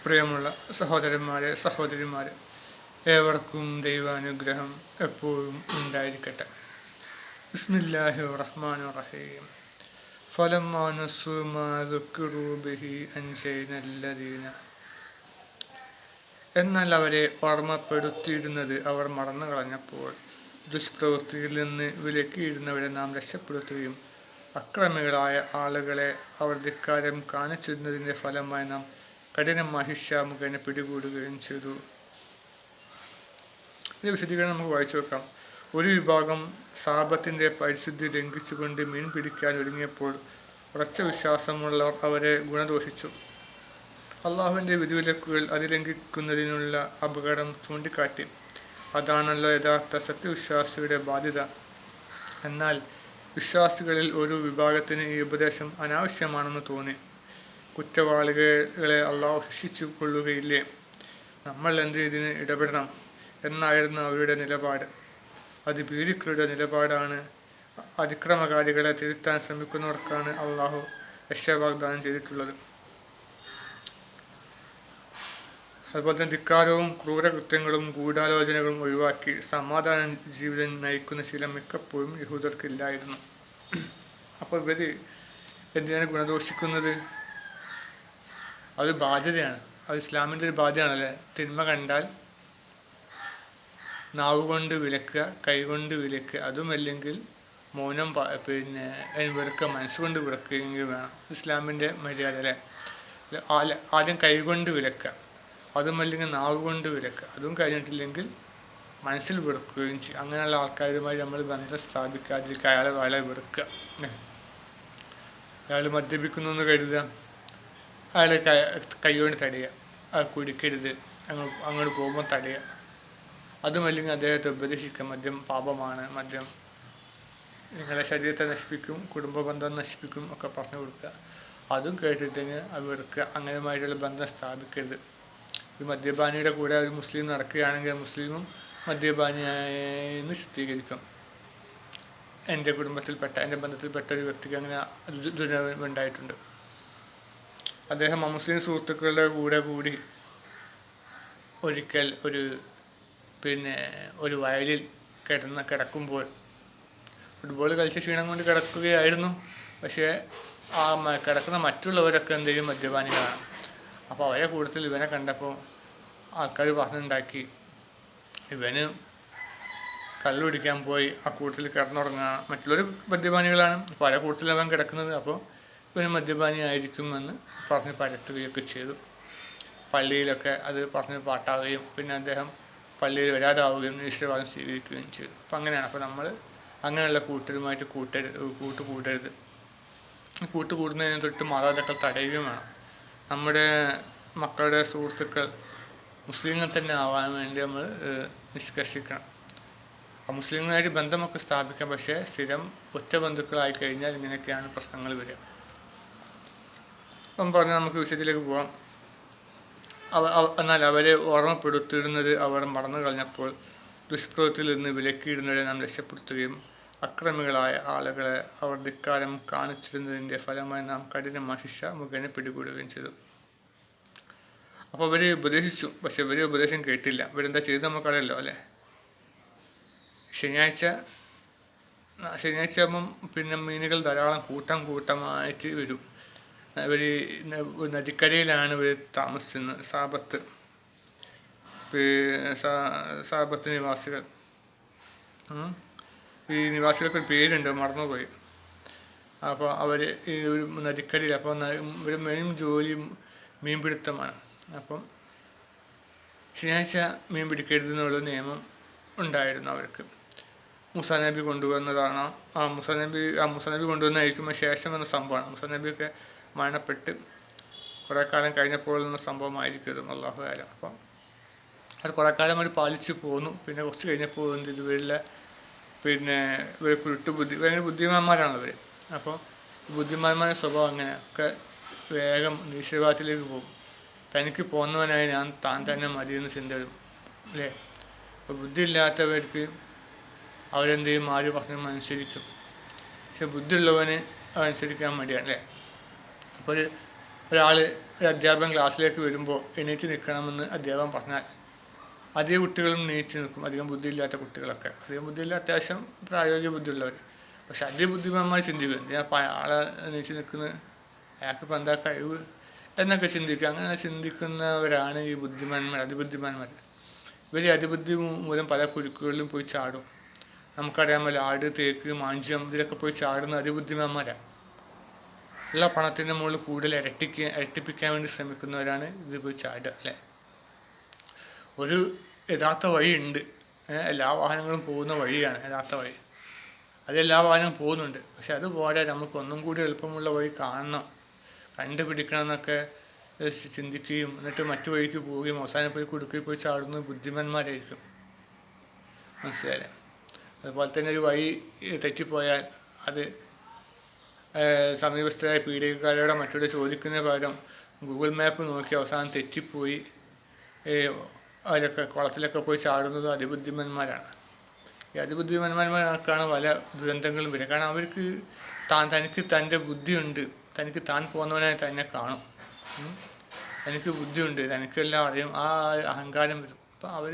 പ്രിയമുള്ള സഹോദരന്മാരെ, സഹോദരിമാരെ, ഏവർക്കും ദൈവാനുഗ്രഹം എപ്പോഴും ഉണ്ടായിരിക്കട്ടെ. ബിസ്മില്ലാഹിർ റഹ്മാനിർ റഹീം. ഫലമ്മാ നസൂ മാ ദുക്കിറൂ ബിഹി അൻജയ്നല്ലദീന. എന്നാൽ അവരെ ഓർമ്മപ്പെടുത്തിയിരുന്നത് അവർ മറന്നു കളഞ്ഞപ്പോൾ ദുഷ്പ്രവൃത്തിയിൽ നിന്ന് വിലക്കിയിരുന്നവരെ നാം രക്ഷപ്പെടുത്തുകയും അക്രമികളായ ആളുകളെ അവർ ധിക്കാരം കാണിച്ചിരുന്നതിൻ്റെ ഫലമായി നാം കഠിനമായ ശിക്ഷ മുഖേന പിടികൂടുകയും ചെയ്തു. ഇത് വിശദീകരണം നമുക്ക് വായിച്ചു നോക്കാം. ഒരു വിഭാഗം സാബത്തിൻ്റെ പരിശുദ്ധി ലംഘിച്ചുകൊണ്ട് മീൻ പിടിക്കാൻ ഒരുങ്ങിയപ്പോൾ ഉറച്ച വിശ്വാസമുള്ളവർ അവരെ ഗുണദോഷിച്ചു. അള്ളാഹുവിൻ്റെ വിധിവിലക്കുകൾ അതിലംഘിക്കുന്നതിനുള്ള അപകടം ചൂണ്ടിക്കാട്ടി. അതാണല്ലോ യഥാർത്ഥ സത്യവിശ്വാസിയുടെ ബാധ്യത. എന്നാൽ വിശ്വാസികളിൽ ഒരു വിഭാഗത്തിന് ഈ ഉപദേശം അനാവശ്യമാണെന്ന് തോന്നി. കുറ്റവാളികളെ അള്ളാഹു ശിക്ഷിച്ചു കൊള്ളുകയില്ലേ, നമ്മൾ എന്ത് ഇതിന് ഇടപെടണം എന്നായിരുന്നു അവരുടെ നിലപാട്. അത് ഭീരുക്കളുടെ നിലപാടാണ്. അതിക്രമകാരികളെ തിരുത്താൻ ശ്രമിക്കുന്നവർക്കാണ് അള്ളാഹു രക്ഷാവാഗ്ദാനം ചെയ്തിട്ടുള്ളത്. അതുപോലെ തന്നെ ധിക്കാരവും ക്രൂരകൃത്യങ്ങളും ഗൂഢാലോചനകളും ഒഴിവാക്കി സമാധാന ജീവിതം നയിക്കുന്ന ശീലം മിക്കപ്പോഴും യഹൂദർക്കില്ലായിരുന്നു. അപ്പോൾ ഇവർ എന്തിനാണ് ഗുണദോഷിക്കുന്നത്? അത് ബാധ്യതയാണ്. അത് ഇസ്ലാമിൻ്റെ ഒരു ബാധ്യതയാണല്ലേ. തിന്മ കണ്ടാൽ നാവ് കൊണ്ട് വിലക്കുക, കൈകൊണ്ട് വിലക്കുക, അതുമല്ലെങ്കിൽ മൗനം വെറുക്കുക, മനസ്സുകൊണ്ട് വെറുക്കുകയെങ്കിലും വേണം. ഇസ്ലാമിൻ്റെ മര്യാദ അല്ലേ. ആദ്യം കൈകൊണ്ട് വിലക്കുക, അതുമല്ലെങ്കിൽ നാവ് കൊണ്ട് വിലക്കുക, അതും കഴിഞ്ഞിട്ടില്ലെങ്കിൽ മനസ്സിൽ വെറുക്കുകയും ചെയ്യും. അങ്ങനെയുള്ള ആൾക്കാരുമായി നമ്മൾ ബന്ധം സ്ഥാപിക്കാതിരിക്കുക, അയാളെ വെറുക്കുക. അയാൾ മദ്യപിക്കുന്നു എന്ന് കരുതുക, അയാളെ കൈകൊണ്ട് തടയുക, അത് കുടിക്കരുത്, അങ്ങോട്ട് പോകുമ്പോൾ തടയുക. അതുമല്ലെങ്കിൽ അദ്ദേഹത്തെ ഉപദേശിക്കുക, മദ്യം പാപമാണ്, മദ്യം നിങ്ങളുടെ ശരീരത്തെ നശിപ്പിക്കും, കുടുംബ ബന്ധം നശിപ്പിക്കും ഒക്കെ പറഞ്ഞു കൊടുക്കുക. അതും കേട്ടിട്ടെങ്കിൽ അത് വെറുക്കുക. അങ്ങനെയുമായിട്ടുള്ള ബന്ധം സ്ഥാപിക്കരുത്. ഈ മദ്യപാനിയുടെ കൂടെ ഒരു മുസ്ലിം നടക്കുകയാണെങ്കിൽ മുസ്ലിമും മദ്യപാനിയായെന്ന് ചിത്രീകരിക്കും. എൻ്റെ ബന്ധത്തിൽപ്പെട്ട ഒരു വ്യക്തിക്ക് അങ്ങനെ ദുരനുഭവം ഉണ്ടായിട്ടുണ്ട്. അദ്ദേഹം മുസ്ലിം സുഹൃത്തുക്കളുടെ കൂടെ കൂടി ഒരിക്കൽ ഒരു വയലിൽ കിടക്കുമ്പോൾ ഫുട്ബോൾ കളിച്ച ക്ഷീണം കൊണ്ട് കിടക്കുകയായിരുന്നു. പക്ഷേ ആ കിടക്കുന്ന മറ്റുള്ളവരൊക്കെ എന്തെങ്കിലും മദ്യപാനികളാണ്. അപ്പോൾ അവരെ കൂട്ടത്തിൽ ഇവനെ കണ്ടപ്പോൾ ആൾക്കാർ പറഞ്ഞുണ്ടാക്കി, ഇവന് കള്ളു കുടിക്കാൻ പോയി ആ കൂട്ടത്തിൽ കിടന്നുറങ്ങുക. മറ്റുള്ളവർ മദ്യപാനികളാണ്, പല കൂട്ടത്തിൽ അവൻ കിടക്കുന്നത്. അപ്പോൾ ഇവന് മദ്യപാനി ആയിരിക്കുമെന്ന് പറഞ്ഞ് പരത്തുകയൊക്കെ ചെയ്തു. പള്ളിയിലൊക്കെ അത് പറഞ്ഞ് പാട്ടാവുകയും പിന്നെ അദ്ദേഹം പള്ളിയിൽ വരാതാവുകയും നിരീശ്വരവാദം സ്വീകരിക്കുകയും ചെയ്തു. അപ്പം അങ്ങനെയാണ്. അപ്പോൾ നമ്മൾ അങ്ങനെയുള്ള കൂട്ടരുമായിട്ട് കൂട്ടരുത്. കൂട്ടുകൂടുന്നതിന് തൊട്ട് മാതാപിതാക്കൾ തടയുകയും വേണം. നമ്മുടെ മക്കളുടെ സുഹൃത്തുക്കൾ മുസ്ലിങ്ങൾ തന്നെ ആവാൻ വേണ്ടി നമ്മൾ നിഷ്കർഷിക്കണം. മുസ്ലിങ്ങളായിട്ട് ബന്ധമൊക്കെ സ്ഥാപിക്കാം. പക്ഷേ സ്ഥിരം ഒറ്റ ബന്ധുക്കളായി കഴിഞ്ഞാൽ ഇങ്ങനെയൊക്കെയാണ് പ്രശ്നങ്ങൾ വരിക. അപ്പം പറഞ്ഞാൽ നമുക്ക് വിഷയത്തിലേക്ക് പോകാം. എന്നാൽ അവരെ ഓർമ്മപ്പെടുത്തിയിരുന്നത് അവർ മറന്നു കളഞ്ഞപ്പോൾ ദുഷ്പ്രവൃത്തിയിൽ നിന്ന് വിലക്കിയിരുന്നവരെ നാം രക്ഷപ്പെടുത്തുകയും അക്രമികളായ ആളുകളെ അവർ ധിക്കാരം കാണിച്ചിരുന്നതിൻ്റെ ഫലമായി നാം കഠിനമായ ശിക്ഷ മുഖേന പിടികൂടുകയും ചെയ്തു. അപ്പോൾ അവർ ഉപദേശിച്ചു, പക്ഷെ ഇവർ ഉപദേശം കേട്ടില്ല. ഇവരെന്താ ചെയ്ത് നമുക്കറിയാലോ അല്ലേ. ശനിയാഴ്ച ആകുമ്പം പിന്നെ മീനുകൾ ധാരാളം കൂട്ടമായിട്ട് വരും. ഇവർ നദിക്കരയിലാണ് ഇവർ താമസിക്കുന്നത്. സാബത്ത് നിവാസികൾ. ഈ നിവാസികൾക്ക് ഒരു പേരുണ്ട്, മറന്നുപോയി. അപ്പോൾ അവർ ഈ ഒരു നദിക്കരയിൽ, അപ്പോൾ ഇവർ മെയിൻ ജോലി മീൻപിടുത്തമാണ്. അപ്പം ശനിയാഴ്ച മീൻ പിടിക്കരുതെന്നുള്ള നിയമം ഉണ്ടായിരുന്നു അവർക്ക്. മൂസാ നബി കൊണ്ടുവന്നതാണ്. മൂസാ നബി കൊണ്ടുവന്നതായിരിക്കും ശേഷം വന്ന സംഭവമാണ്. മൂസാ നബിയൊക്കെ മരണപ്പെട്ട് കുറേ കാലം കഴിഞ്ഞപ്പോൾ എന്ന സംഭവമായിരിക്കും അല്ലാഹു ആലം. അപ്പം അത് കുറേ കാലം അവർ പാലിച്ചു പോന്നു. പിന്നെ കുറച്ച് കഴിഞ്ഞപ്പോൾ ഇവരിലെ ഇവർ ഭയങ്കര ബുദ്ധിമാന്മാരാണ് അവർ. അപ്പോൾ ബുദ്ധിമാന്മാരുടെ സ്വഭാവം അങ്ങനെയൊക്കെ വേഗം നിരീശ്വരവാദത്തിലേക്ക് പോകും. തനിക്ക് പോന്നവനായി താൻ തന്നെ മതിയെന്ന് ചിന്ത വരും അല്ലേ. അപ്പോൾ ബുദ്ധിയില്ലാത്തവർക്ക് അവരെന്ത് ചെയ്യും, ആര് പറഞ്ഞാൽ അനുസരിക്കും. പക്ഷെ ബുദ്ധിയുള്ളവന് അനുസരിക്കാൻ മടിയാണ് അല്ലേ. അപ്പോൾ ഒരാൾ ഒരു അധ്യാപകൻ ക്ലാസ്സിലേക്ക് വരുമ്പോൾ എണീറ്റ് നിൽക്കണമെന്ന് അധ്യാപകൻ പറഞ്ഞാൽ അധികം കുട്ടികളും എണീറ്റ് നിൽക്കും. അധികം ബുദ്ധിയില്ലാത്ത കുട്ടികളൊക്കെ, അധികം ബുദ്ധിയില്ല, അത്യാവശ്യം പ്രായോഗിക ബുദ്ധിയുള്ളവർ. പക്ഷെ അതിബുദ്ധിമാന്മാർ ചിന്തിക്കും, ഞാൻ അപ്പോൾ അയാളെ എണീറ്റ് നിൽക്കുന്നത്, അയാൾക്കിപ്പോൾ എന്താ കഴിവ് എന്നൊക്കെ ചിന്തിക്കും. അങ്ങനെ ചിന്തിക്കുന്നവരാണ് ഈ ബുദ്ധിമാന്മാർ, അതിബുദ്ധിമാന്മാർ. ഇവർ അതിബുദ്ധി മൂലം പല കുരുക്കുകളിലും പോയി ചാടും. നമുക്കറിയാമല്ലോ, ആട്, തേക്ക്, മാഞ്ചം ഇതിലൊക്കെ പോയി ചാടുന്ന അതിബുദ്ധിമാന്മാരാണ്. ഉള്ള പണത്തിൻ്റെ മുകളിൽ കൂടുതൽ ഇരട്ടിപ്പിക്കാൻ വേണ്ടി ശ്രമിക്കുന്നവരാണ് ഇത് പോയി ചാടുക, അല്ലേ? ഒരു യഥാർത്ഥ വഴിയുണ്ട്, എല്ലാ വാഹനങ്ങളും പോകുന്ന വഴിയാണ് യഥാർത്ഥ വഴി, അതെല്ലാ വാഹനവും പോകുന്നുണ്ട്. പക്ഷെ അതുപോലെ നമുക്ക് ഒന്നും കൂടി എളുപ്പമുള്ള വഴി കാണണം, കണ്ടുപിടിക്കണം എന്നൊക്കെ ചിന്തിക്കുകയും എന്നിട്ട് മറ്റു വഴിക്ക് പോവുകയും അവസാനം പോയി കുടുക്കിൽ പോയി ചാടുന്നത് ബുദ്ധിമാന്മാരായിരിക്കും. മനസ്സിലായില്ലേ? അതുപോലെ തന്നെ ഒരു വഴി തെറ്റിപ്പോയാൽ അത് സമീപസ്ഥരായ പീഡികക്കാരോടെ മറ്റൊരു ചോദിക്കുന്ന പകരം ഗൂഗിൾ മാപ്പ് നോക്കി അവസാനം തെറ്റിപ്പോയി അവരൊക്കെ കുളത്തിലൊക്കെ പോയി ചാടുന്നത് അതിബുദ്ധിമാന്മാരാണ്. ഈ അതിബുദ്ധിമാന്മാർക്കാണ് പല ദുരന്തങ്ങളും വരിക. കാരണം അവർക്ക് തനിക്ക് തൻ്റെ ബുദ്ധിയുണ്ട്, തനിക്ക് താൻ പോകുന്നവനായി തന്നെ കാണും, തനിക്ക് ബുദ്ധിയുണ്ട്, തനിക്കെല്ലാം അറിയും, ആ അഹങ്കാരം വരും. അപ്പം അവർ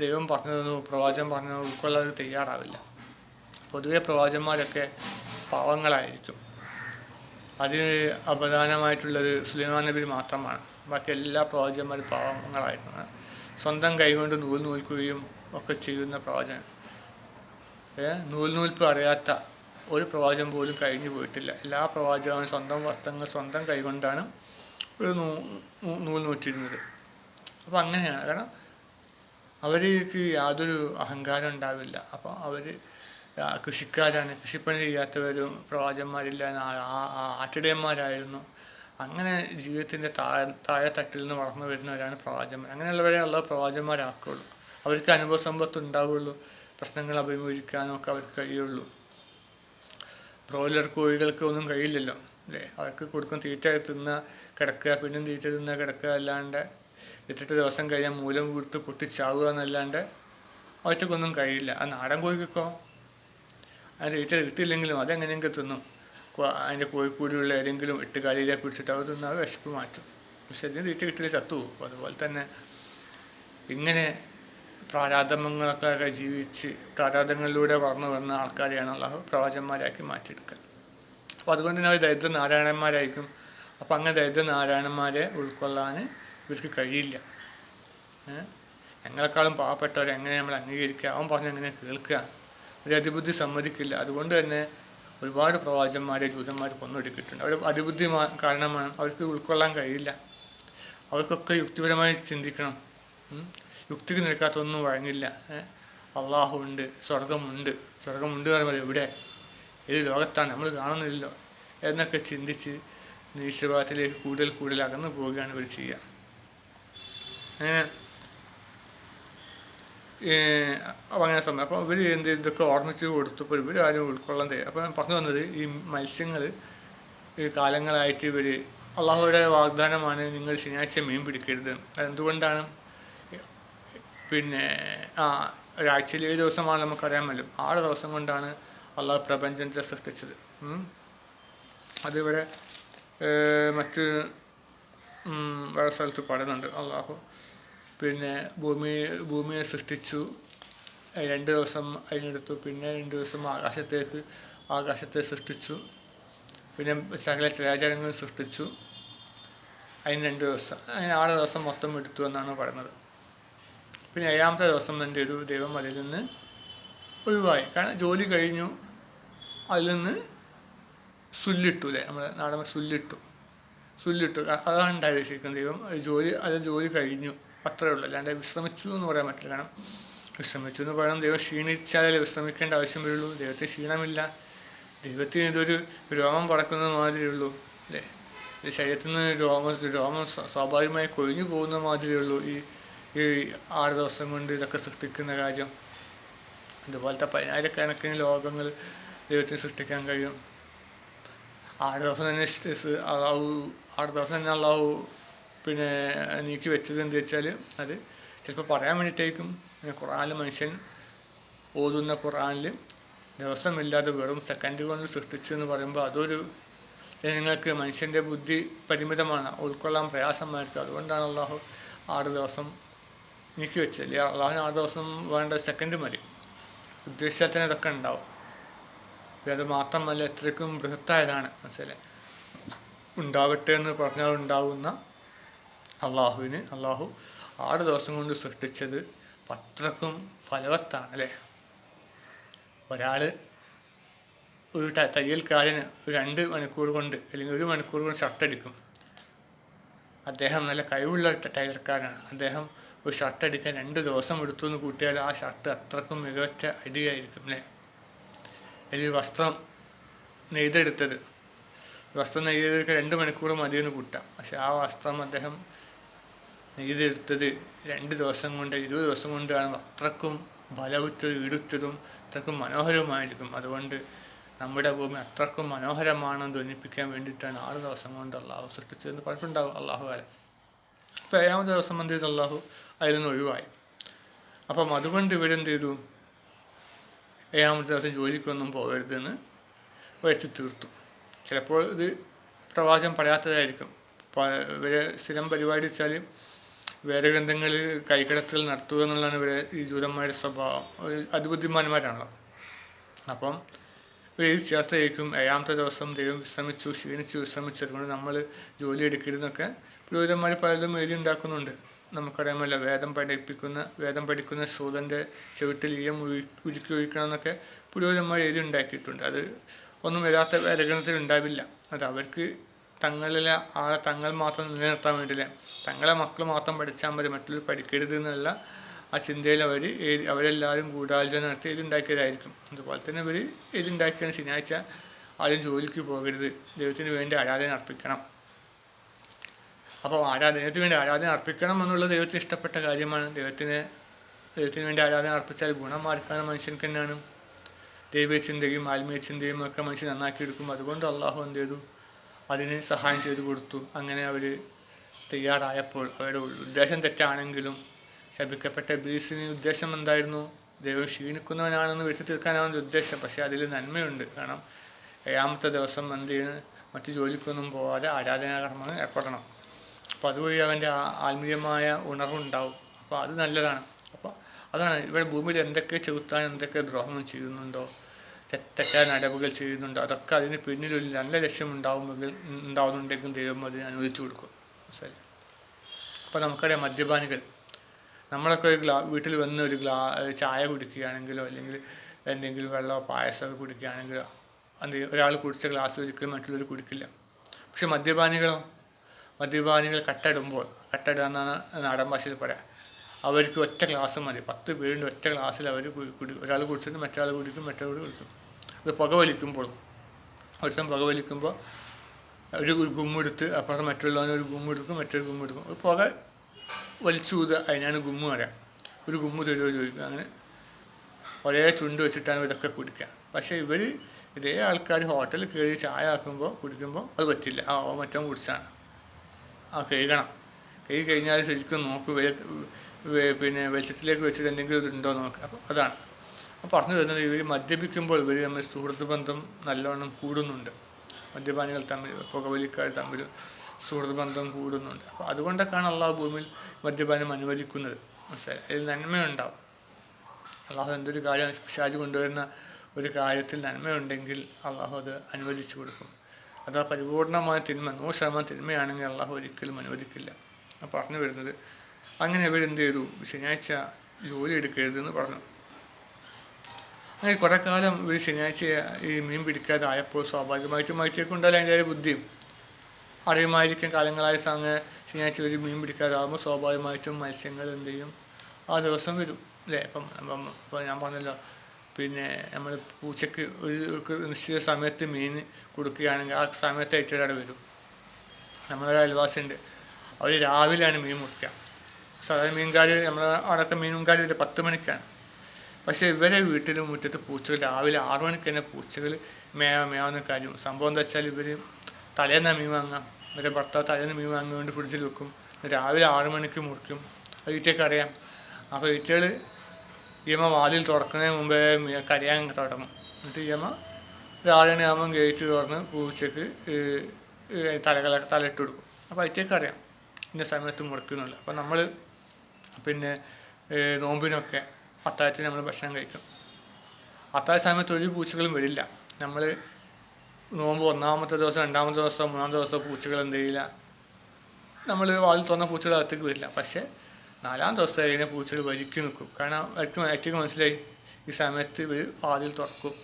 ദൈവം പറഞ്ഞതൊന്നും പ്രവാചകൻ പറഞ്ഞതൊന്നും ഉൾക്കൊള്ളാൻ തയ്യാറാവില്ല. പൊതുവെ പ്രവാചകന്മാരൊക്കെ പാവങ്ങളായിരിക്കും. അതിന് അപദാനമായിട്ടുള്ളത് സുലൈമാൻ നബി മാത്രമാണ്. ബാക്കി എല്ലാ പ്രവാചകന്മാരും പാവങ്ങളായിരുന്നു. സ്വന്തം കൈകൊണ്ട് നൂൽ നൂൽക്കുകയും ഒക്കെ ചെയ്യുന്ന പ്രവാചകൻ. നൂൽപ്പ് അറിയാത്ത ഒരു പ്രവാചകൻ പോലും കഴിഞ്ഞു പോയിട്ടില്ല. എല്ലാ പ്രവാചകനും സ്വന്തം വസ്ത്രങ്ങൾ സ്വന്തം കൈകൊണ്ടാണ് ഒരു നൂൽ നൂറ്റിരുന്നത്. അപ്പോൾ അങ്ങനെയാണ്. കാരണം അവർക്ക് യാതൊരു അഹങ്കാരം ഉണ്ടാവില്ല. അപ്പോൾ അവർ കൃഷിക്കാരാണ്, കൃഷിപ്പണി ചെയ്യാത്തവരും പ്രവാചകന്മാരില്ല, ആട്ടിടയന്മാരായിരുന്നു. അങ്ങനെ ജീവിതത്തിൻ്റെ താഴെത്തട്ടിൽ നിന്ന് വളർന്നു വരുന്നവരാണ് പ്രവാചകന്മാർ. അങ്ങനെയുള്ളവരെ ഉള്ള പ്രവാചകന്മാരാക്കുള്ളൂ. അവർക്ക് അനുഭവ സമ്പത്ത് ഉണ്ടാവുകയുള്ളൂ, പ്രശ്നങ്ങൾ അഭിമുഖീകരിക്കാനും ഒക്കെ അവർക്ക് കഴിയുള്ളൂ. ബ്രോയിലർ കോഴികൾക്ക് ഒന്നും കഴിയില്ലല്ലോ, അല്ലേ? അവർക്ക് കൊടുക്കും തീറ്റ തിന്ന കിടക്കുക, പിന്നും തീറ്റ തിന്ന കിടക്കുക, അല്ലാണ്ട് 8 ദിവസം കഴിഞ്ഞാൽ മൂലം കൊടുത്ത് പൊട്ടിച്ചാവുക എന്നല്ലാണ്ട് അവറ്റക്കൊന്നും കഴിയില്ല. ആ നാടൻ കോഴിക്കോ അതിന് തീറ്റ കിട്ടിയില്ലെങ്കിലും അതെങ്ങനെയെങ്കിലും തിന്നും. അതിൻ്റെ കോഴിക്കൂടിയുള്ള ഏതെങ്കിലും 8 കാലിയിലെ പിടിച്ചിട്ട് അവർ തിന്നാൽ വിശപ്പ് മാറ്റും. പക്ഷെ അതിന് തീറ്റ കിട്ടിയില്ല ചത്തുപോകും. അതുപോലെ തന്നെ ഇങ്ങനെ പ്രാരാധങ്ങളൊക്കെ ജീവിച്ച് പ്രാരാധങ്ങളിലൂടെ വളർന്നു വരുന്ന ആൾക്കാരെയാണ് അള്ളാഹു പ്രവാചകന്മാരാക്കി മാറ്റിയെടുക്കുക. അപ്പോൾ അതുകൊണ്ട് തന്നെ അവർ ദരിദ്ര നാരായണന്മാരായിരിക്കും. അപ്പോൾ അങ്ങനെ ദരിദ്ര നാരായണന്മാരെ ഉൾക്കൊള്ളാൻ ഇവർക്ക് കഴിയില്ല. ഞങ്ങളെക്കാളും പാവപ്പെട്ടവരെ എങ്ങനെ നമ്മൾ അംഗീകരിക്കുക, അവൻ പറഞ്ഞ് എങ്ങനെ കേൾക്കുക? ഒരു അതിബുദ്ധി സമ്മതിക്കില്ല. അതുകൊണ്ട് തന്നെ ഒരുപാട് പ്രവാചകന്മാരെ ജൂതന്മാർ കൊന്നൊടുക്കിയിട്ടുണ്ട്. അവർ അതിബുദ്ധി കാരണമാണ്, അവർക്ക് ഉൾക്കൊള്ളാൻ കഴിയില്ല. അവർക്കൊക്കെ യുക്തിപരമായി ചിന്തിക്കണം. യുക്തിക്ക് നിൽക്കാത്തൊന്നും വഴങ്ങില്ല. അള്ളാഹു ഉണ്ട്, സ്വർഗമുണ്ട് എന്ന് പറയുമ്പോൾ എവിടെ, ഏത് ലോകത്താണ്, നമ്മൾ കാണുന്നില്ലല്ലോ എന്നൊക്കെ ചിന്തിച്ച് നിരീശ്വരവാദത്തിലേക്ക് കൂടുതൽ അകന്നു പോവുകയാണ് ഇവർ ചെയ്യുക. അങ്ങനെ സമയം അപ്പോൾ ഇവർ ഇതൊക്കെ ഓർമ്മിച്ച് കൊടുത്തപ്പോൾ ഇവർ ആരും ഉൾക്കൊള്ളാൻ തയ്യാറ്. അപ്പോൾ ഞാൻ പറഞ്ഞു വന്നത്, ഈ മത്സ്യങ്ങൾ ഈ കാലങ്ങളായിട്ട് ഇവർ അള്ളാഹുയുടെ വാഗ്ദാനമാണ്, നിങ്ങൾ ശനിയാഴ്ച മീൻ പിടിക്കരുത്. അതെന്തുകൊണ്ടാണ്? പിന്നെ ഒരാഴ്ചയിൽ 7 ദിവസമാണ് നമുക്കറിയാമല്ലോ. 6 ദിവസം കൊണ്ടാണ് അള്ളാഹു പ്രപഞ്ചത്തെ സൃഷ്ടിച്ചത്. അതിവിടെ മറ്റ് വേറെ സ്ഥലത്ത് പറയുന്നുണ്ട്. അള്ളാഹു പിന്നെ ഭൂമിയെ സൃഷ്ടിച്ചു, 2 ദിവസം അതിനെടുത്തു. പിന്നെ 2 ദിവസം ആകാശത്തെ സൃഷ്ടിച്ചു. പിന്നെ സകല ചരാചരങ്ങൾ സൃഷ്ടിച്ചു, അതിന് 2 ദിവസം. അതിന് 6 ദിവസം മൊത്തം എടുത്തു എന്നാണ് പറയുന്നത്. പിന്നെ 7ാമത്തെ ദിവസം തന്നെ ഒരു ദൈവം അതിൽ നിന്ന് ഒഴിവായി. കാരണം ജോലി കഴിഞ്ഞു, അതിൽ നിന്ന് സുല്ലിട്ടു, അല്ലേ? നമ്മുടെ നാടൻ സുല്ലിട്ടു. അതാണ് ഉണ്ടായത്. ശരിക്കും ദൈവം ജോലി കഴിഞ്ഞു, അത്രയേ ഉള്ളൂ. അല്ലാണ്ട് വിശ്രമിച്ചു എന്ന് പറയാൻ പറ്റില്ല. കാരണം വിശ്രമിച്ചു എന്ന് പറയുന്നത് ദൈവം ക്ഷീണിച്ചാലേ വിശ്രമിക്കേണ്ട ആവശ്യം വരുള്ളൂ. ദൈവത്തിന് ക്ഷീണമില്ല. ദൈവത്തിന് ഇതൊരു രോമം പറക്കുന്ന മാതിരിയുള്ളൂ, അല്ലേ? ഈ ശരീരത്തിൽ നിന്ന് രോമം സ്വാഭാവികമായി കൊഴിഞ്ഞു പോകുന്ന മാതിരിയുള്ളൂ ഈ 6 ദിവസം കൊണ്ട് ഇതൊക്കെ സൃഷ്ടിക്കുന്ന കാര്യം. ഇതുപോലത്തെ 10,000-കണക്കിന് ലോകങ്ങൾ ദൈവത്തിന് സൃഷ്ടിക്കാൻ കഴിയും. 6 ദിവസം തന്നെ അള്ളാഹു പിന്നെ നീക്കി വെച്ചത് എന്താ വെച്ചാൽ, അത് ചിലപ്പോൾ പറയാൻ വേണ്ടിയിട്ടായിരിക്കും. ഖുർആനിൽ മനുഷ്യൻ ഓതുന്ന ഖുർആനിൽ ദിവസമില്ലാതെ വെറും സെക്കൻഡ് കൊണ്ട് സൃഷ്ടിച്ചെന്ന് പറയുമ്പോൾ അതൊരു ജനങ്ങൾക്ക് മനുഷ്യൻ്റെ ബുദ്ധി പരിമിതമാണ്, ഉൾക്കൊള്ളാൻ പ്രയാസമായിരിക്കും. അതുകൊണ്ടാണ് അള്ളാഹു 6 ദിവസം നീക്കി വെച്ചത്. അള്ളാഹുവിന് 6 ദിവസം വേണ്ട സെക്കൻഡ് മതി, ഉദ്ദേശിച്ചാൽ തന്നെ ഇതൊക്കെ ഉണ്ടാവും. പിന്നെ അത് മാത്രമല്ല എത്രയ്ക്കും ബൃഹത്തായതാണ്, മനസ്സിലായി. ഉണ്ടാവട്ടെ എന്ന് പറഞ്ഞാൽ ഉണ്ടാവുന്ന അള്ളാഹു 6 ദിവസം കൊണ്ട് സൃഷ്ടിച്ചത് അത്രക്കും ഫലവത്താണ് അല്ലേ. ഒരാൾ ഒരു തയ്യൽക്കാരന് 2 മണിക്കൂർ കൊണ്ട് അല്ലെങ്കിൽ 1 മണിക്കൂർ കൊണ്ട് ഷർട്ടടിക്കും. അദ്ദേഹം നല്ല കഴിവുള്ള ടൈലർക്കാരനാണ്. അദ്ദേഹം ഒരു ഷർട്ടടിക്കാൻ 2 ദിവസം എടുത്തു എന്ന് കൂട്ടിയാൽ ആ ഷർട്ട് അത്രക്കും മികച്ച അടിയായിരിക്കും അല്ലേ. അല്ലെങ്കിൽ വസ്ത്രം നെയ്തെടുത്തത് 2 മണിക്കൂർ മതിയെന്ന് കൂട്ടാം. പക്ഷെ ആ വസ്ത്രം അദ്ദേഹം നെയ്തെടുത്തത് 2 ദിവസം കൊണ്ട് 20 ദിവസം കൊണ്ടാണ്. അത്രക്കും ബലവുറ്റതും ഈടുറ്റതും അത്രക്കും മനോഹരവുമായിരിക്കും. അതുകൊണ്ട് നമ്മുടെ ഭൂമി അത്രക്കും മനോഹരമാണെന്ന് ധ്വനിപ്പിക്കാൻ വേണ്ടിയിട്ടാണ് 6 ദിവസം കൊണ്ട് അള്ളാഹു സൃഷ്ടിച്ചതെന്ന് പറഞ്ഞിട്ടുണ്ടാവും അള്ളാഹു കാലം. അപ്പോൾ 7-ാമത്തെ ദിവസം എന്ത് ചെയ്തു, അള്ളാഹു അതിൽ നിന്ന് ഒഴിവായി. അപ്പം അതുകൊണ്ട് ഇവരെന്ത് ചെയ്തു, 7-ാമത്തെ ദിവസം ജോലിക്കൊന്നും പോകരുതെന്ന് വരുത്തി തീർത്തു. ചിലപ്പോൾ ഇത് പ്രവാചകൻ പറയാത്തതായിരിക്കും. ഇവരെ സ്ഥിരം പരിപാടി വെച്ചാൽ വേദഗ്രന്ഥങ്ങളിൽ കൈകടത്തൽ നടത്തുക എന്നുള്ളതാണ് ഇവരെ ഈ ജൂതന്മാരുടെ സ്വഭാവം. അതിബുദ്ധിമാന്മാരാണല്ലോ. അപ്പം ഇവർ ചേർത്തായിരിക്കും 7-ാമത്തെ ദിവസം ദൈവം ക്ഷീണിച്ച് വിശ്രമിച്ചതുകൊണ്ട് നമ്മൾ ജോലി എടുക്കരുതെന്നൊക്കെ പുരോഹിതന്മാർ പലതും എഴുതി ഉണ്ടാക്കുന്നുണ്ട്. നമുക്കറിയാമല്ല, വേദം പഠിക്കുന്ന ശൂദൻ്റെ ചവിട്ടിൽ ഈയം ഉരുക്കി ഒഴിക്കണം എന്നൊക്കെ പുരോഹിതന്മാർ എഴുതി ഉണ്ടാക്കിയിട്ടുണ്ട്. അത് ഒന്നും വരാത്ത വേദഗ്രന്ഥത്തിൽ ഉണ്ടാവില്ല. അത് അവർക്ക് തങ്ങളിലെ ആളെ തങ്ങൾ മാത്രം നിലനിർത്താൻ വേണ്ടിയില്ല, തങ്ങളെ മക്കൾ മാത്രം പഠിച്ചാൽ മതി, മറ്റുള്ളവർ പഠിക്കരുത് എന്നുള്ള ആ ചിന്തയിൽ അവരെല്ലാവരും ഗൂഢാലോചന നടത്തി എഴുതുണ്ടാക്കിയതായിരിക്കും. അതുപോലെ തന്നെ ഇവർ എഴുതുണ്ടാക്കിയാണ് ശനിയാഴ്ച ആരും ജോലിക്ക് പോകരുത്, ദൈവത്തിന് വേണ്ടി ആരാധന അർപ്പിക്കണം. അപ്പോൾ ദൈവത്തിന് വേണ്ടി ആരാധന അർപ്പിക്കണം എന്നുള്ളത് ദൈവത്തിന് ഇഷ്ടപ്പെട്ട കാര്യമാണ്. ദൈവത്തിന് വേണ്ടി ആരാധന അർപ്പിച്ചാൽ ഗുണം ആർക്കാണ്? മനുഷ്യർക്ക് തന്നെയാണ്. ദൈവചിന്തയും ആത്മീയ ചിന്തയും ഒക്കെ മനുഷ്യൻ നന്നാക്കിയെടുക്കും. അതുകൊണ്ട് അള്ളാഹു എന്ത് ചെയ്തു, അതിന് സഹായം ചെയ്തു കൊടുത്തു. അങ്ങനെ അവർ തയ്യാറായപ്പോൾ അവരുടെ ഉദ്ദേശം തെറ്റാണെങ്കിലും ശപിക്കപ്പെട്ട ഇബ്ലീസിന് ഉദ്ദേശം എന്തായിരുന്നു? ദൈവം ക്ഷീണിക്കുന്നവനാണെന്ന് വരുത്തി തീർക്കാനാണ് ഉദ്ദേശം. പക്ഷേ അതിൽ നന്മയുണ്ട്. കാരണം 7-ാമത്തെ ദിവസം എന്ത് ചെയ്യുന്നു, മറ്റു ജോലിക്കൊന്നും പോകാതെ ആരാധനാകർമ്മങ്ങൾ ഏർപ്പെടണം. അപ്പോൾ അതുവഴി അവൻ്റെ ആത്മീയമായ ഉണർവുണ്ടാവും. അപ്പോൾ അത് നല്ലതാണ്. അപ്പോൾ അതാണ് ഇവിടെ ഭൂമിയിൽ എന്തൊക്കെ ചെലുത്താൻ എന്തൊക്കെ ദ്രോഹങ്ങൾ ചെയ്യുന്നുണ്ടോ, തെറ്റായ നടപടികൾ ചെയ്യുന്നുണ്ടോ, അതൊക്കെ അതിന് പിന്നിലൊരു നല്ല ലക്ഷ്യം ഉണ്ടാവുന്നുണ്ടെങ്കിൽ ദൈവം അതിന് അനുവദിച്ചു കൊടുക്കും. ശരി. അപ്പോൾ നമുക്കറിയാം, മദ്യപാനികൾ നമ്മളൊക്കെ വീട്ടിൽ വന്ന് ഒരു ചായ കുടിക്കുകയാണെങ്കിലോ അല്ലെങ്കിൽ എന്തെങ്കിലും വെള്ളമോ പായസമൊക്കെ കുടിക്കുകയാണെങ്കിലോ ഒരാൾ കുടിച്ച ഗ്ലാസ് ഒരിക്കലും മറ്റുള്ളവർ കുടിക്കില്ല. പക്ഷെ മദ്യപാനികൾ കട്ടയിടുക എന്നാണ് നാടൻ ഭാഷയിൽ പറയാം. അവർക്ക് ഒറ്റ ഗ്ലാസ് മതി. 10 പേരുടെ ഒറ്റ ഗ്ലാസ്സിൽ അവർ ഒരാൾ കുടിച്ചിട്ട് മറ്റൊരാൾ കുടിക്കും, മറ്റൊരാൾ കുടിക്കും. അത് പുക വലിക്കുമ്പോൾ ഒരു ഗുമ്മെടുത്ത് അപ്പുറത്ത് മറ്റുള്ളവന് ഒരു ഗുമ്മെടുക്കും, മറ്റൊരു ഗുമ്മെടുക്കും. പുക വലിച്ചൂതുക, അതിനാണ് ഗുമ്മ് പറയാം. ഒരു ഗുമ്മ് തരുമോ ചോദിക്കുക. അങ്ങനെ ഒരേ ചുണ്ട് വെച്ചിട്ടാണ് ഇതൊക്കെ കുടിക്കുക. പക്ഷേ ഇതേ ആൾക്കാർ ഹോട്ടലിൽ കയറി ചായ കുടിക്കുമ്പോൾ അത് പറ്റില്ല. മറ്റോ കുടിച്ചാണ് കഴുകണം. കഴുകി കഴിഞ്ഞാൽ ശരിക്കും നോക്കും, പിന്നെ വെളിച്ചത്തിലേക്ക് വെച്ചിട്ട് എന്തെങ്കിലും ഇതുണ്ടോ നോക്കുക. അപ്പോൾ അതാണ് പറഞ്ഞു വരുന്നത്. ഇവർ മദ്യപിക്കുമ്പോൾ ഇവർ തമ്മിൽ സുഹൃത്ത് ബന്ധം നല്ലവണ്ണം കൂടുന്നുണ്ട്. മദ്യപാനികൾ തമ്മിൽ, പുകവലിക്കാർ തമ്മിൽ സുഹൃത്ത് ബന്ധം കൂടുന്നുണ്ട്. അപ്പോൾ അതുകൊണ്ടൊക്കെയാണ് അള്ളാഹു ഭൂമിയിൽ മദ്യപാനം അനുവദിക്കുന്നത്. മനസ്സിലായി. അതിൽ നന്മയുണ്ടാവും. അള്ളാഹു എന്തൊരു കാര്യം പിശാച് കൊണ്ടുവരുന്ന ഒരു കാര്യത്തിൽ നന്മയുണ്ടെങ്കിൽ അള്ളാഹു അത് അനുവദിച്ചു കൊടുക്കും. അത് പരിപൂർണമായ 100% തിന്മയാണെങ്കിൽ അള്ളാഹു ഒരിക്കലും അനുവദിക്കില്ല. പറഞ്ഞു വരുന്നത് അങ്ങനെ ഇവരെന്ത് ചെയ്തു, ശനിയാഴ്ച ജോലി എടുക്കരുതെന്ന് പറഞ്ഞു. അങ്ങനെ കുറേ കാലം ഇവർ ശനിയാഴ്ച ഈ മീൻ പിടിക്കാതായപ്പോൾ സ്വാഭാവികമായിട്ടും മറ്റുമൊക്കെ ഉണ്ടായാലും അതിൻ്റെ ബുദ്ധിയും അറിയുമായിരിക്കും. കാലങ്ങളായ ശനിയാഴ്ച ഒരു മീൻ പിടിക്കാതാകുമ്പോൾ സ്വാഭാവികമായിട്ടും മത്സ്യങ്ങൾ എന്ത് ചെയ്യും, ആ ദിവസം വരും അല്ലേ. ഇപ്പോൾ ഞാൻ പറഞ്ഞല്ലോ, പിന്നെ നമ്മൾ പൂച്ചയ്ക്ക് ഒരു നിശ്ചിത സമയത്ത് മീൻ കൊടുക്കുകയാണെങ്കിൽ ആ സമയത്തായിട്ട് അവിടെ വരും. നമ്മളൊരു അയൽവാസിയുണ്ട്, അവർ രാവിലെയാണ് മീൻ മുറിക്കുക. സാധാരണ മീൻകാർ നമ്മളെ അവിടെയൊക്കെ മീൻകാർ 10 മണിക്കാണ്. പക്ഷേ ഇവരെ വീട്ടിലും മുറ്റത്ത് പൂച്ചകൾ രാവിലെ 6 മണിക്ക് തന്നെ പൂച്ചകൾ മേയാവുന്ന കാര്യം. സംഭവം എന്താ വെച്ചാൽ ഇവർ തലേന്ന് മീൻ വാങ്ങാം, ഇവരുടെ ഭർത്താവ് തലേന്ന് മീൻ വാങ്ങാൻ വേണ്ടി ഫ്രിഡ്ജിൽ വെക്കും. രാവിലെ 6 മണിക്ക് മുറിക്കും. അത് ഈറ്റയ്ക്ക് അറിയാം. അപ്പോൾ ഈറ്റകൾ യമ വാതിൽ തുറക്കുന്നതിന് മുമ്പേ കരയാൻ തുടങ്ങും. എന്നിട്ട് യമ ഒരു 6 മണിയാകുമ്പം ഗേറ്റ് തുറന്ന് പൂച്ചയ്ക്ക് തലയിട്ട് കൊടുക്കും. അപ്പോൾ അതിലേക്ക് അറിയാം ഇന്ന സമയത്ത് മുറിക്കുന്നുള്ളു. അപ്പോൾ നമ്മൾ പിന്നെ നോമ്പിനൊക്കെ അത്താഴത്തിന് നമ്മൾ ഭക്ഷണം കഴിക്കും. അത്താഴ സമയത്ത് ഒരു പൂച്ചകളും വരില്ല. നമ്മൾ നോമ്പ് 1-ാമത്തെ ദിവസം 2-ാമത്തെ ദിവസം 3-ാമത്തെ ദിവസം പൂച്ചകൾ എന്ത് ചെയ്യില്ല, നമ്മൾ വാതിൽ തുറന്ന പൂച്ചകൾ അകത്തേക്ക് വരില്ല. പക്ഷേ 4-ാം ദിവസം കഴിഞ്ഞാൽ പൂച്ചകൾ വരിക്ക് നിൽക്കും. കാരണം അവർക്ക് മനസ്സിലായി ഈ സമയത്ത് ഇവർ വാതിൽ തുറക്കും,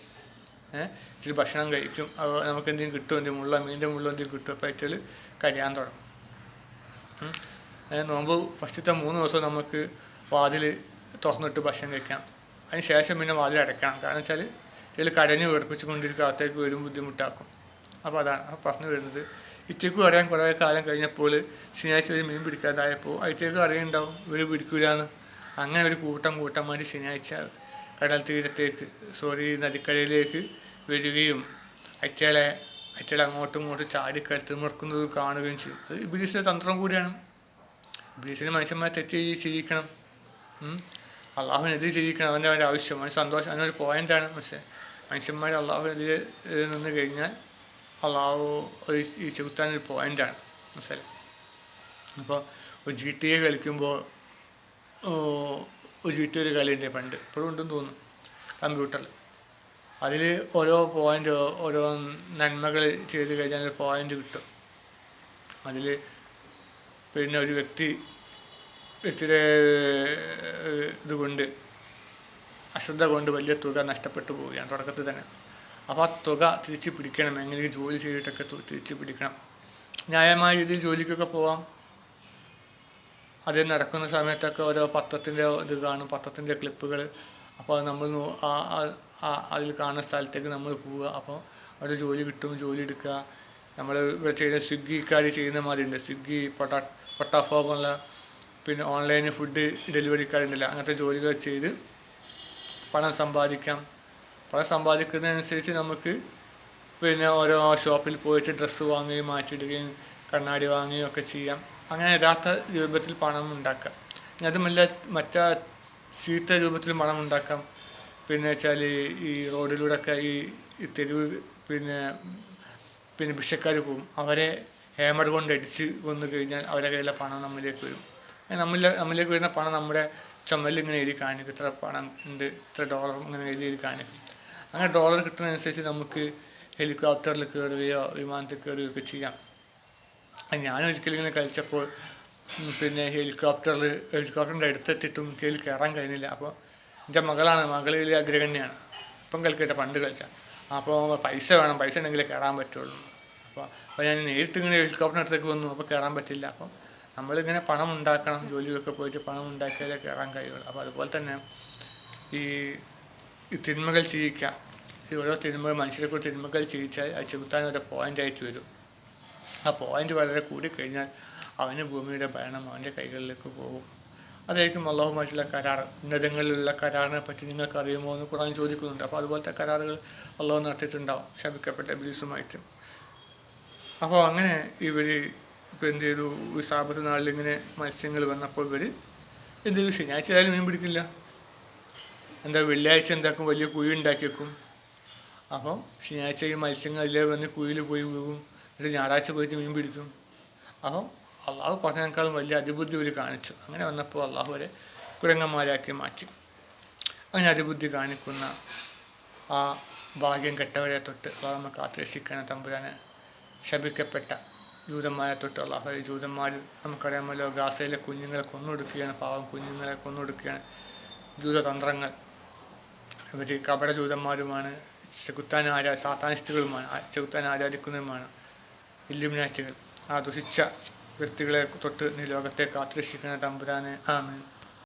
ഇച്ചിരി ഭക്ഷണം കഴിക്കും, നമുക്ക് എന്തെങ്കിലും കിട്ടും, മീനിൻ്റെ മുള്ള എന്തെങ്കിലും കിട്ടും. അപ്പോൾ അയറ്റുകൾ കഴിയാൻ തുടങ്ങും. നോമ്പ് ഫസ്റ്റത്തെ 3 ദിവസം നമുക്ക് വാതിൽ തുറന്നിട്ട് ഭക്ഷണം കഴിക്കാം. അതിന് ശേഷം പിന്നെ വാതിൽ അടയ്ക്കണം. കാരണം വെച്ചാൽ ചില കരഞ്ഞ് വേർപ്പിച്ച് കൊണ്ടിരിക്കുക, അകത്തേക്ക് വരും, ബുദ്ധിമുട്ടാക്കും. അപ്പോൾ അതാണ് പറഞ്ഞു വരുന്നത്. ഇറ്റേക്കും അറിയാൻ കുറേ കാലം കഴിഞ്ഞപ്പോൾ ശനിയാഴ്ച ഒരു മീൻ പിടിക്കാതായപ്പോൾ അയറ്റേക്കും അറിയുണ്ടാവും ഇവർ പിടിക്കില്ലാന്ന്. അങ്ങനെ ഒരു കൂട്ടമായിട്ട് ശനിയാഴ്ച കടൽ തീരത്തേക്ക് നദിക്കരയിലേക്ക് വരികയും അയറ്റകളെ അങ്ങോട്ടും ഇങ്ങോട്ടും ചാടിക്കഴുത്ത് മുറുക്കുന്നതും കാണുകയും ചെയ്യും. അത് ഇബ്ലീസിൻ്റെ തന്ത്രം കൂടിയാണ്. ഇബ്ലീസിന് മനുഷ്യന്മാരെ തെറ്റ് ചെയ്യിക്കണം, അള്ളാഹുവിനെതിരെ ചെയ്യിക്കണം. അവൻ്റെ ആവശ്യം, അവന് സന്തോഷം, അതിനൊരു പോയിൻ്റാണ്. പക്ഷേ മനുഷ്യന്മാർ അള്ളാഹുവിനെതിരെ നിന്ന് കഴിഞ്ഞാൽ അള്ളാഹു ഈ ചെകുത്താനൊരു പോയിൻ്റാണ് മനസ്സിലായി. അപ്പോൾ ഒരു GTA കളിക്കുമ്പോൾ ഒരു GTA ഒരു കളിയുണ്ട് പണ്ട്, ഇപ്പോഴും ഉണ്ടെന്ന് തോന്നുന്നു, കമ്പ്യൂട്ടറിൽ. അതിൽ ഓരോ പോയിൻ്റ്, ഓരോ നന്മകൾ ചെയ്ത് കഴിഞ്ഞാൽ ഒരു പോയിൻ്റ് കിട്ടും. അതിൽ പിന്നെ ഒരു വ്യക്തിയുടെ ഇതുകൊണ്ട്, അശ്രദ്ധ കൊണ്ട് വലിയ തുക നഷ്ടപ്പെട്ടു പോവുകയാണ് തുടക്കത്തിൽ തന്നെ. അപ്പോൾ ആ തുക തിരിച്ച് പിടിക്കണം, എങ്ങനെയും ജോലി ചെയ്തിട്ടൊക്കെ തിരിച്ച് പിടിക്കണം. ന്യായമായ രീതിയിൽ ജോലിക്കൊക്കെ പോവാം. അത് നടക്കുന്ന സമയത്തൊക്കെ ഓരോ പത്രത്തിൻ്റെ ഇത് കാണും, പത്രത്തിൻ്റെ ക്ലിപ്പുകൾ. അപ്പോൾ നമ്മൾ അതിൽ കാണുന്ന സ്ഥലത്തേക്ക് നമ്മൾ പോവുക. അപ്പോൾ അവിടെ ജോലി കിട്ടും, ജോലി എടുക്കുക. നമ്മൾ ഇവിടെ ചെയ്യുന്ന സ്വിഗ്ഗിക്കാർ ചെയ്യുന്ന മാതിരി ഉണ്ട്. സ്വിഗ്ഗി, പൊട്ടാഫോ പോലുള്ള പിന്നെ ഓൺലൈൻ ഫുഡ് ഡെലിവറിക്കാരുണ്ടല്ലോ, അങ്ങനത്തെ ജോലികൾ ചെയ്ത് പണം സമ്പാദിക്കാം. പണം സമ്പാദിക്കുന്നതനുസരിച്ച് നമുക്ക് പിന്നെ ഓരോ ഷോപ്പിൽ പോയിട്ട് ഡ്രസ്സ് വാങ്ങുകയും മാറ്റിയിടുകയും കണ്ണാടി വാങ്ങുകയും ഒക്കെ ചെയ്യാം. അങ്ങനെ യഥാർത്ഥ രൂപത്തിൽ പണം ഉണ്ടാക്കാം. അതുമല്ല മറ്റേ ചീത്ത രൂപത്തിൽ പണം ഉണ്ടാക്കാം. പിന്നെ വെച്ചാൽ ഈ റോഡിലൂടെയൊക്കെ ഈ തെരുവ് പിന്നെ ഭിക്ഷക്കാർ പോകും, അവരെ ഹാമർ കൊണ്ട് അടിച്ച് കൊന്നു കഴിഞ്ഞാൽ അവരുടെ കയ്യിലെ പണം നമ്മളിലേക്ക് വരും. നമ്മളിലേക്ക് വരുന്ന പണം നമ്മുടെ ചുമലിൽ ഇങ്ങനെ എഴുതി കാണിക്കും, ഇത്ര പണം ഉണ്ട്, ഇത്ര ഡോളർ ഇങ്ങനെ എഴുതി കാണിക്കും. അങ്ങനെ ഡോളർ കിട്ടുന്നതനുസരിച്ച് നമുക്ക് ഹെലികോപ്റ്ററിൽ കയറുകയോ വിമാനത്തിൽ കയറുകയോ ഒക്കെ ചെയ്യാം. ഞാനൊരിക്കലും ഇങ്ങനെ കളിച്ചപ്പോൾ പിന്നെ ഹെലികോപ്റ്ററിൻ്റെ അടുത്തെത്തിയിട്ടും എനിക്കതിൽ കയറാൻ കഴിഞ്ഞില്ല. അപ്പോൾ എൻ്റെ മകളിൽ അഗ്രഗണ്യാണ്, ഇപ്പം കളിക്കട്ടെ, പണ്ട് കളിച്ചാൽ. അപ്പോൾ പൈസ വേണം, പൈസ ഉണ്ടെങ്കിലേ കയറാൻ പറ്റുള്ളൂ. അപ്പോൾ ഞാൻ നേരിട്ട് ഇങ്ങനെ ഹെലികോപ്റ്ററിൻ്റെ അടുത്തേക്ക് വന്നു, അപ്പോൾ കയറാൻ പറ്റില്ല. അപ്പം നമ്മളിങ്ങനെ പണം ഉണ്ടാക്കണം, ജോലിയൊക്കെ പോയിട്ട് പണം ഉണ്ടാക്കിയാലേ കയറാൻ കഴിയുള്ളൂ. അപ്പോൾ അതുപോലെ തന്നെ ഈ തിന്മകൾ ചെയ്യിക്കാം. ഈ ഓരോ മനുഷ്യരെ കൂടി തിന്മകൾ ചെയ്യിച്ചാൽ അത് ചെകുത്താൻ ഒരു പോയിൻ്റായിട്ട് വരും. ആ പോയിൻ്റ് വളരെ കൂടിക്കഴിഞ്ഞാൽ അവന് ഭൂമിയുടെ ഭരണം അവൻ്റെ കൈകളിലേക്ക് പോകും. അതായിരിക്കും അള്ളാഹുമായിട്ടുള്ള കരാർ. ഉന്നതങ്ങളിലുള്ള കരാറിനെ പറ്റി നിങ്ങൾക്ക് അറിയുമോ എന്ന് ഖുർആൻ ചോദിക്കുന്നുണ്ട്. അപ്പോൾ അതുപോലത്തെ കരാറുകൾ അള്ളാഹു നടത്തിയിട്ടുണ്ടാവും ശപിക്കപ്പെട്ട ഇബ്ലീസുമായിട്ട്. അപ്പോൾ അങ്ങനെ ഇവർ ഇപ്പോൾ എന്ത് ചെയ്തു, ഈ സാബത്ത് നാളിൽ ഇങ്ങനെ മത്സ്യങ്ങൾ വന്നപ്പോൾ ഇവർ എന്ത് ചെയ്തു, ശനിയാഴ്ച ആയാലും മീൻ പിടിക്കില്ല. വെള്ളിയാഴ്ച എന്താക്കും, വലിയ കുഴി ഉണ്ടാക്കി വെക്കും. അപ്പം ശനിയാഴ്ച ഈ മത്സ്യങ്ങൾ അതിലേ വന്ന് കുഴിയിൽ പോയി വീഴും. എന്നിട്ട് ഞായറാഴ്ച പോയിട്ട് മീൻ പിടിക്കും. അപ്പം അള്ളാഹു പറഞ്ഞതിനേക്കാളും വലിയ അതിബുദ്ധി ഇവർ കാണിച്ചു. അങ്ങനെ വന്നപ്പോൾ അള്ളാഹു വരെ കുരങ്ങന്മാരാക്കി മാറ്റി. അങ്ങനെ അതിബുദ്ധി കാണിക്കുന്ന ആ ഭാഗ്യം കെട്ടവരെ തൊട്ട് അള്ളാഹു കാത്തുരക്ഷിക്കണം തമ്പുരാനെ. ശപിക്കപ്പെട്ട ജൂതന്മാരെ തൊട്ട് അള്ളാഹു, ജൂതന്മാർ നമുക്കറിയാമല്ലോ, ഗാസയിലെ കുഞ്ഞുങ്ങളെ കൊന്നൊടുക്കുകയാണ്, പാവം കുഞ്ഞുങ്ങളെ കൊന്നൊടുക്കുകയാണ്. ജൂതതന്ത്രങ്ങൾ, ഇവർ കപട ജൂതന്മാരുമാണ്, സാത്താനിസ്റ്റുകളുമാണ്, ചെകുത്താൻ ആരാധിക്കുന്നതുമാണ്, ഇല്ലുമിനാറ്റുകൾ. ആ ദുഷിച്ച വ്യക്തികളെ തൊട്ട് നീ ലോകത്തെ കാത്തുരക്ഷിക്കുന്ന തമ്പുരാനെ. ആമീൻ.